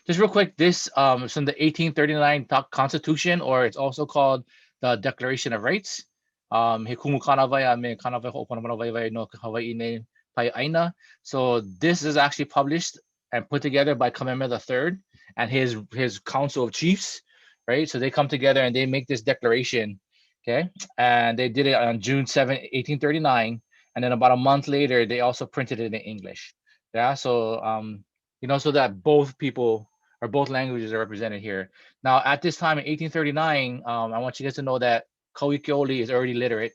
just real quick, this is from the 1839 Constitution, or it's also called the Declaration of Rights. He kumu kanawai ame kanawai ho'oponopono no Hawaii ne pai aina. So this is actually published and put together by Kamehameha III and his council of chiefs, right? So they come together and they make this declaration, okay? And they did it on June 7, 1839, and then about a month later, they also printed it in English. Yeah, so so that both people or both languages are represented here. Now, at this time in 1839, I want you guys to know that Kauikeoli is already literate,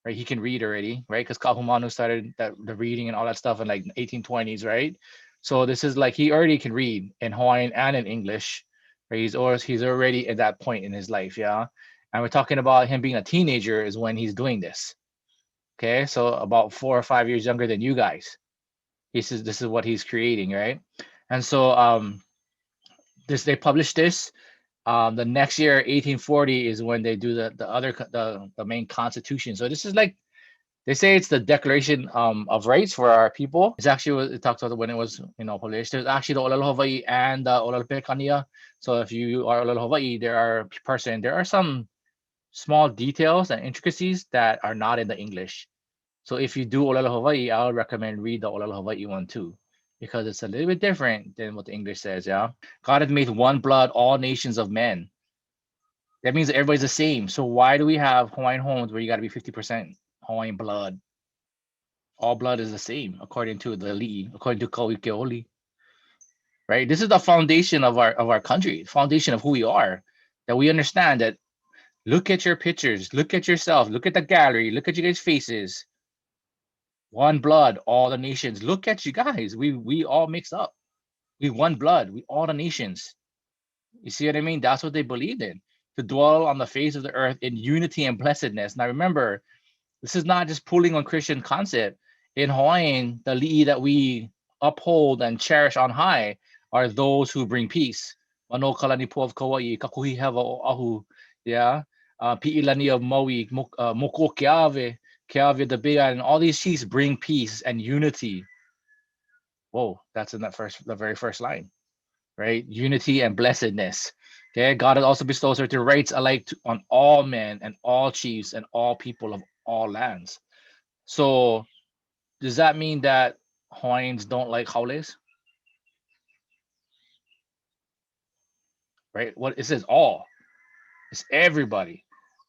right? He can read already, right? Because Kahumanu started the reading and all that stuff in like 1820s, right? So this is like he already can read in Hawaiian and in English, right? He's already at that point in his life, yeah. And we're talking about him being a teenager is when he's doing this. Okay, so about 4 or 5 years younger than you guys. This is what he's creating, right? And so this they published this. The next year, 1840, is when they do the main constitution. So this is like they say it's the Declaration of Rights for our people. It's actually it talks about when it was published. There's actually the Olelo Hawaii and the Olelo Perekania. So if you are Olelo Hawaii, there are some small details and intricacies that are not in the English. So if you do Olelo Hawaii, I would recommend read the Olelo Hawaii one too, because it's a little bit different than what the English says. Yeah, God hath made one blood all nations of men. That means that everybody's the same. So why do we have Hawaiian homes where you got to be 50% Hawaiian blood? All blood is the same according to the Li'i, according to Kauikeoli. Right? This is the foundation of our country, foundation of who we are. That we understand that. Look at your pictures. Look at yourself. Look at the gallery. Look at you guys' faces. One blood, all the nations. Look at you guys. We all mixed up. We one blood. We all the nations. You see what I mean? That's what they believed in. To dwell on the face of the earth in unity and blessedness. Now remember, this is not just pulling on Christian concept. In Hawaiian, the li'i that we uphold and cherish on high are those who bring peace. Mano kalani po of Kauai, kakuhi heva o ahu, yeah. Pi'ilani of Maui, moko keave the big island. All these chiefs bring peace and unity. Whoa, that's in the very first line, right? Unity and blessedness. Okay, God also bestows certain rights alike on all men and all chiefs and all people of all lands. So does that mean that Hawaiians don't like haules? Right? What it says all. It's everybody.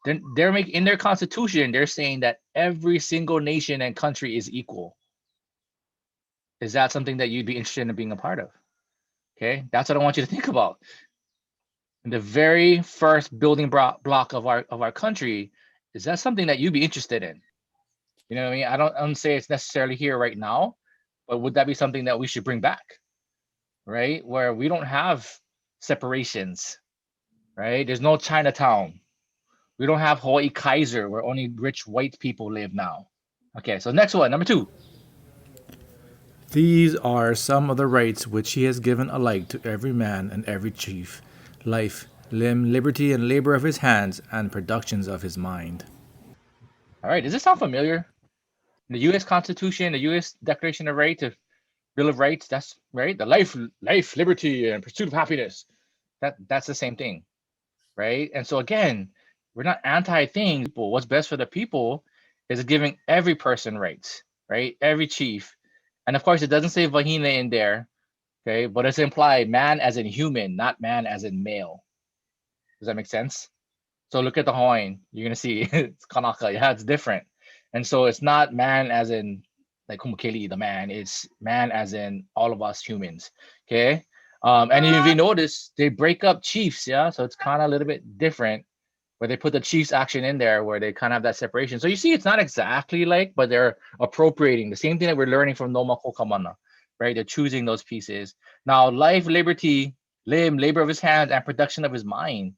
Then they're making in their constitution, they're saying that every single nation and country is equal. Is that something that you'd be interested in being a part of? Okay, that's what I want you to think about. In the very first building block of our country, is that something that you'd be interested in? You know what I mean? I don't say it's necessarily here right now, but would that be something that we should bring back? Right? Where we don't have separations, right? There's no Chinatown. We don't have Hawaii Kaiser where only rich white people live now. Okay, so next one, number 2. These are some of the rights which he has given alike to every man and every chief: life, limb, liberty, and labor of his hands, and productions of his mind. All right, does this sound familiar? The U.S. Constitution, the U.S. Declaration of Rights, the Bill of Rights, that's right. The life, liberty, and pursuit of happiness. That's the same thing, right? And so again, we're not anti-things. What's best for the people is giving every person rights, right? Every chief, and of course, it doesn't say vahina in there, okay? But it's implied man as in human, not man as in male. Does that make sense? So look at the Hawaiian. You're gonna see it's kanaka. Yeah, it's different. And so it's not man as in like Kumukeli, the man. It's man as in all of us humans. Okay. And if you notice, they break up chiefs. Yeah. So it's kind of a little bit different where they put the chiefs action in there where they kind of have that separation. So you see, it's not exactly like, but they're appropriating the same thing that we're learning from Noma Kokamana, right? They're choosing those pieces. Now, life, liberty, limb, labor of his hands, and production of his mind.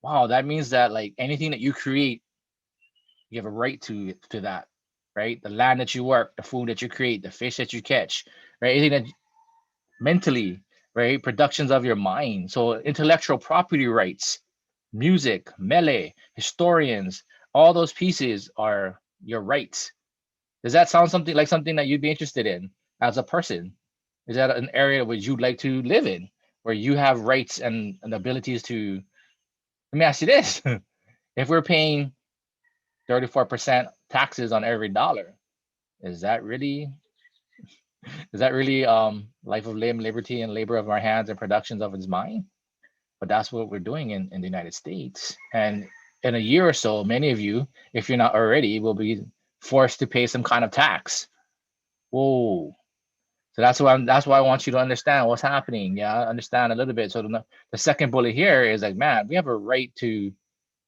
Wow, that means that like anything that you create, you have a right to that, right? The land that you work, the food that you create, the fish that you catch, right? Anything that mentally, right? Productions of your mind. So intellectual property rights, music, mele, historians, all those pieces are your rights. Does that sound something like something that you'd be interested in as a person? Is that an area which you'd like to live in? where you have rights and abilities to. Let me ask you this: if we're paying 34% taxes on every dollar, is that really life of limb, liberty, and labor of our hands and productions of his mind? But that's what we're doing in the United States. And in a year or so, many of you, if you're not already, will be forced to pay some kind of tax. Whoa. So that's why I want you to understand what's happening. Yeah, understand a little bit. So the second bullet here is like, man, we have a right to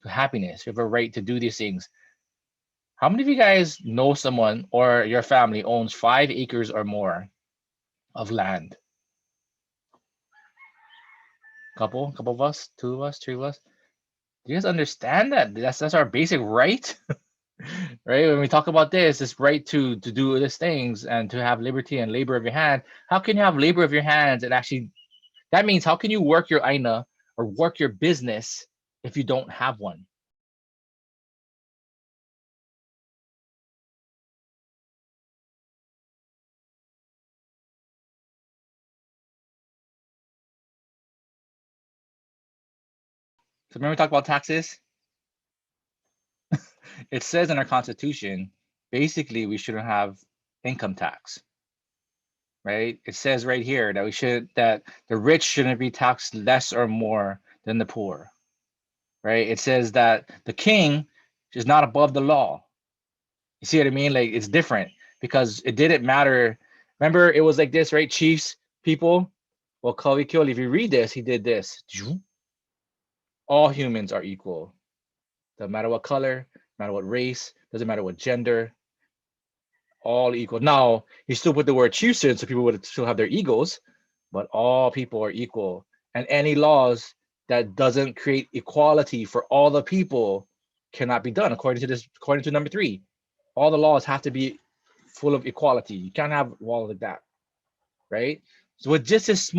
happiness. We have a right to do these things. How many of you guys know someone or your family owns 5 acres or more of land? Couple of us, 2 of us, 3 of us. Do you guys understand that? That's our basic right, right? When we talk about this right to do these things and to have liberty and labor of your hand. How can you have labor of your hands and actually? That means how can you work your aina or work your business if you don't have one? So remember we talked about taxes? It says in our constitution, basically we shouldn't have income tax, right? It says right here that the rich shouldn't be taxed less or more than the poor, right? It says that the king is not above the law. You see what I mean? Like it's different because it didn't matter. Remember, it was like this, right? Chiefs, people. Well, Kawi Kioli, if you read this, he did this. All humans are equal. Doesn't matter what color, no matter what race, doesn't matter what gender, all equal. Now, he still put the word chieftain, so people would still have their egos, but all people are equal. And any laws that doesn't create equality for all the people cannot be done according to number 3. All the laws have to be full of equality. You can't have laws like that, right? So with just this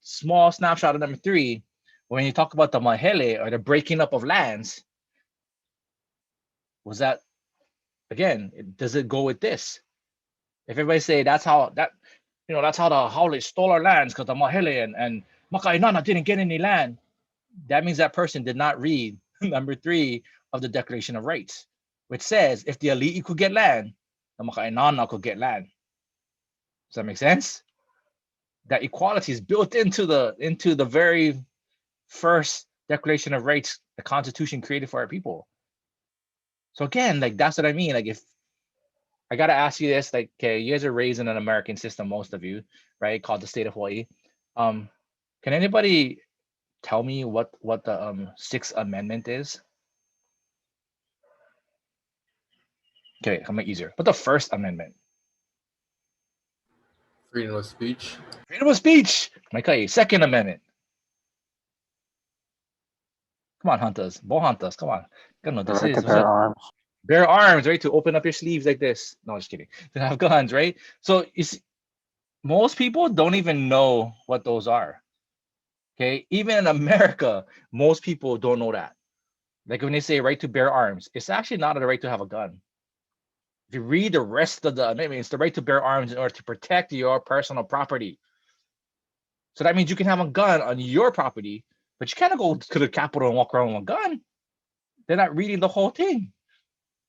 small snapshot of number 3, when you talk about the mahele or the breaking up of lands, was that again? Does it go with this? If everybody say that's how the Howley stole our lands because the mahele and Makainana didn't get any land, that means that person did not read number 3 of the Declaration of Rights, which says if the elite could get land, the Makainana could get land. Does that make sense? That equality is built into the very first Declaration of Rights the Constitution created for our people. So again, like that's what I mean. Like if I gotta ask you this, like, okay, you guys are raised in an American system, most of you, right? Called the state of Hawaii. Can anybody tell me what the Sixth Amendment is? Okay, come easier. What the First Amendment? Freedom of speech. Freedom of speech. Okay, Second Amendment. Come on, hunters. Ball hunters. Come on. The right to bear arms. Bear arms, right? To open up your sleeves like this. No, just kidding. To have guns, right? So you see, most people don't even know what those are. Okay, even in America, most people don't know that. Like when they say right to bear arms, it's actually not the right to have a gun. If you read the rest of the amendment, it's the right to bear arms in order to protect your personal property. So that means you can have a gun on your property, but you can't go to the Capitol and walk around with a gun. They're not reading the whole thing.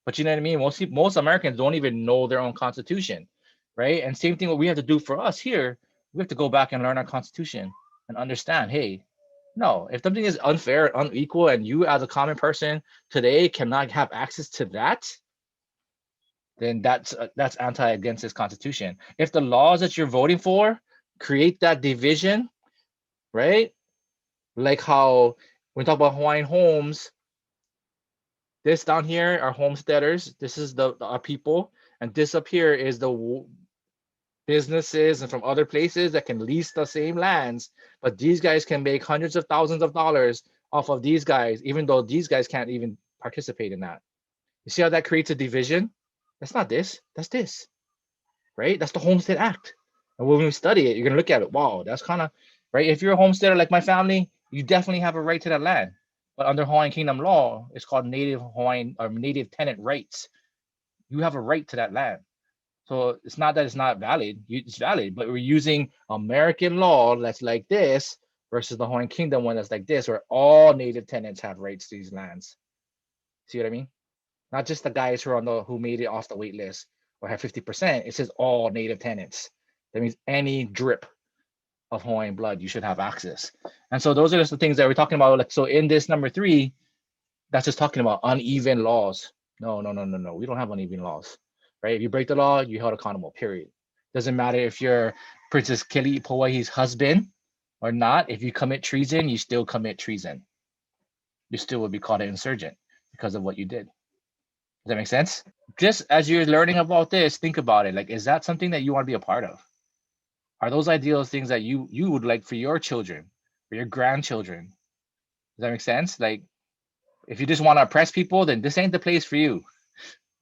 But you know what I mean? Most Americans don't even know their own constitution, right? And same thing what we have to do for us here, we have to go back and learn our constitution and understand, hey, no, if something is unfair, unequal, and you as a common person today cannot have access to that, then that's against this constitution. If the laws that you're voting for create that division, right? Like how when we talk about Hawaiian homes, this down here are homesteaders. This is our people, and this up here is the businesses and from other places that can lease the same lands. But these guys can make hundreds of thousands of dollars off of these guys, even though these guys can't even participate in that. You see how that creates a division? That's not this. That's this, right? That's the Homestead Act. And when we study it, you're gonna look at it. Wow, that's kind of right. If you're a homesteader like my family, you definitely have a right to that land. But under Hawaiian Kingdom law, it's called Native Hawaiian or Native Tenant Rights. You have a right to that land. So it's not that it's not valid. It's valid, but we're using American law that's like this versus the Hawaiian Kingdom one that's like this, where all native tenants have rights to these lands. See what I mean? Not just the guys who are who made it off the wait list or have 50%. It says all native tenants. That means any drip of Hawaiian blood, you should have access. And so those are just the things that we're talking about. Like, so in this number 3, that's just talking about uneven laws. No. We don't have uneven laws, right? If you break the law, you're held accountable, period. Doesn't matter if you're Princess Keli'ipowai's husband or not. If you commit treason, you still commit treason. You still would be called an insurgent because of what you did. Does that make sense? Just as you're learning about this, think about it. Like, is that something that you want to be a part of? Are those ideals things that you would like for your children, for your grandchildren? Does that make sense? Like, if you just want to oppress people, then this ain't the place for you,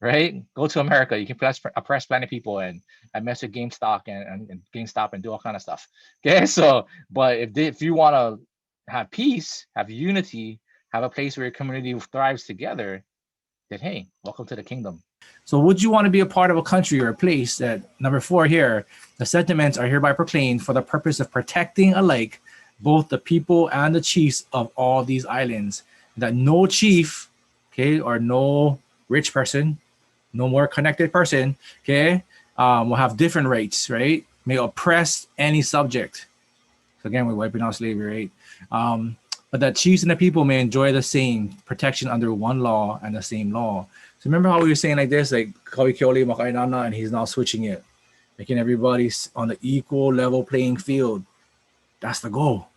right? Go to America. You can oppress plenty of people and mess with GameStop and GameStop and do all kind of stuff. Okay, so but if you want to have peace, have unity, have a place where your community thrives together, then hey, welcome to the kingdom. So would you want to be a part of a country or a place that, number 4 here, the sentiments are hereby proclaimed for the purpose of protecting alike both the people and the chiefs of all these islands, that no chief, okay, or no rich person, no more connected person, okay, will have different rights, right? May oppress any subject. So again, we're wiping out slavery, right? But that chiefs and the people may enjoy the same protection under one law and the same law. So remember how we were saying like this, like Kawi Keoli Makainana, and he's now switching it, making everybody on the equal level playing field. That's the goal,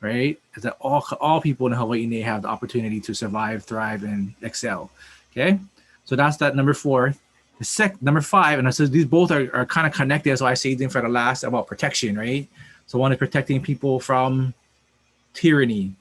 right? Is that all people in Hawaii, they have the opportunity to survive, thrive, and excel. Okay, so that's that number 4. The number 5, and I said these both are kind of connected. So I saved them for the last about protection, right? So one is protecting people from tyranny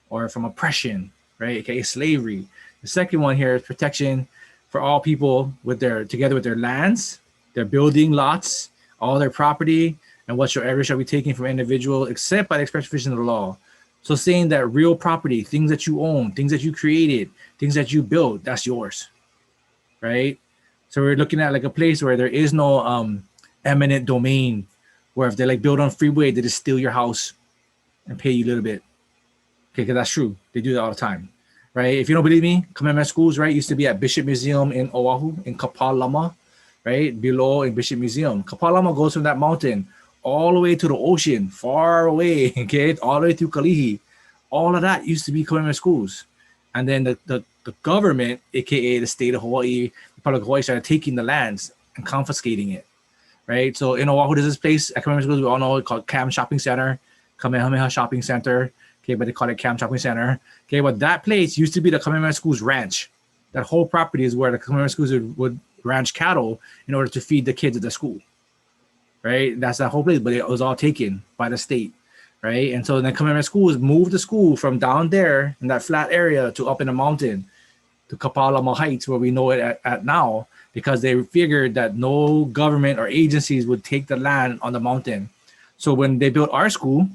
or from oppression, right? Okay, slavery. The second one here is protection for all people together with their lands, their building lots, all their property, and whatsoever shall be taken from individual except by the express provision of the law. So saying that real property, things that you own, things that you created, things that you built, that's yours, right? So we're looking at like a place where there is no eminent domain, where if they like build on freeway, they just steal your house and pay you a little bit. Okay, because that's true. They do that all the time, right? If you don't believe me, Kamehameha Schools, right, used to be at Bishop Museum in Oahu, in Kapalama, right, below in Bishop Museum. Kapalama goes from that mountain all the way to the ocean, far away, okay, all the way through Kalihi. All of that used to be Kamehameha Schools. And then the government, aka the state of Hawaii, the Republic of Hawaii, started taking the lands and confiscating it, right? So in Oahu, there's this place at Kamehameha Schools, we all know it called Kam Shopping Center, Kamehameha Shopping Center, okay, but they call it Kam Shopping Center. Okay, but that place used to be the Kamehameha Schools ranch. That whole property is where the Kamehameha Schools would ranch cattle in order to feed the kids at the school, right? That's that whole place, but it was all taken by the state, right? And so then Kamehameha Schools moved the school from down there in that flat area to up in the mountain to Kapalama Heights, where we know it at now, because they figured that no government or agencies would take the land on the mountain. So when they built our school,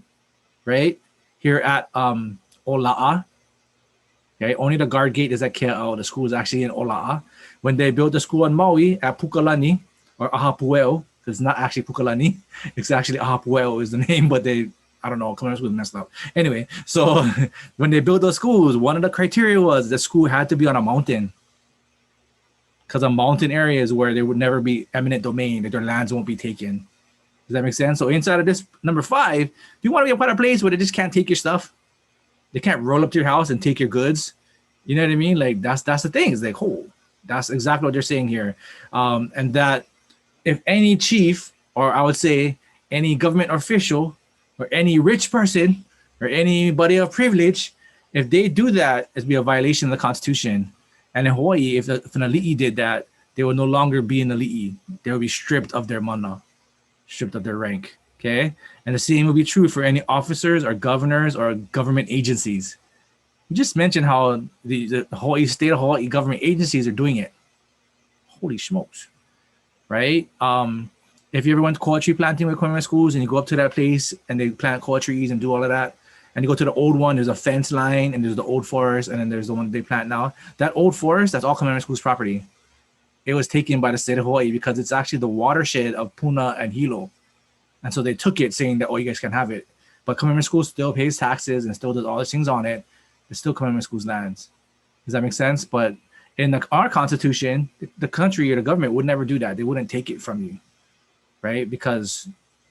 right, here at Ola'a, okay, only the guard gate is at KL. The school is actually in Ola'a. When they built the school on Maui at Pukalani, or Ahapueo, because it's not actually Pukalani, it's actually Ahapueo is the name, but I don't know, Kamehameha School messed up. Anyway, so when they built those schools, one of the criteria was the school had to be on a mountain, because a mountain area is where there would never be eminent domain, that their lands won't be taken. Does that make sense? So inside of this number 5, if you want to be a part of a place where they just can't take your stuff, they can't roll up to your house and take your goods. You know what I mean? Like that's the thing. It's like, oh, that's exactly what they're saying here. And that if any chief, or I would say any government official, or any rich person, or anybody of privilege, if they do that, it'd be a violation of the Constitution. And in Hawaii, if an ali'i did that, they will no longer be an ali'i. They will be stripped of their mana, stripped of their rank. Okay, and the same will be true for any officers or governors or government agencies. You just mentioned how the Hawaii state of Hawaii government agencies are doing it. Holy smokes, right? If you ever went koa tree planting with Kamehameha Schools and you go up to that place and they plant koa trees and do all of that, and you go to the old one, there's a fence line and there's the old forest, and then there's the one they plant now. That old forest, that's all Kamehameha Schools property. It was taken by the state of Hawaii because it's actually the watershed of Puna and Hilo. And so they took it saying that, oh, you guys can have it. But commitment school still pays taxes and still does all these things on it. It's still commitment school's lands. Does that make sense? But in our constitution, the country or the government would never do that. They wouldn't take it from you, right? Because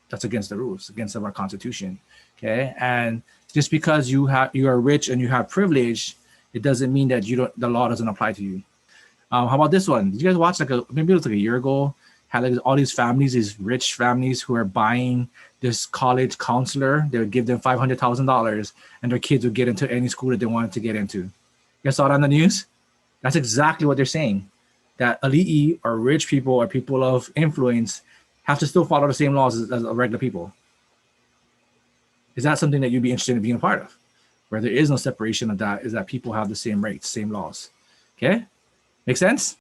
that's against the rules, against our constitution. Okay, and just because you are rich and you have privilege, it doesn't mean that the law doesn't apply to you. How about this one? Did you guys watch maybe it was like a year ago? Had like all these families, these rich families who are buying this college counselor. They would give them $500,000, and their kids would get into any school that they wanted to get into. You guys saw it on the news? That's exactly what they're saying. That elite or rich people or people of influence have to still follow the same laws as regular people. Is that something that you'd be interested in being a part of? Where there is no separation of that, is that people have the same rights, same laws. Okay? Make sense?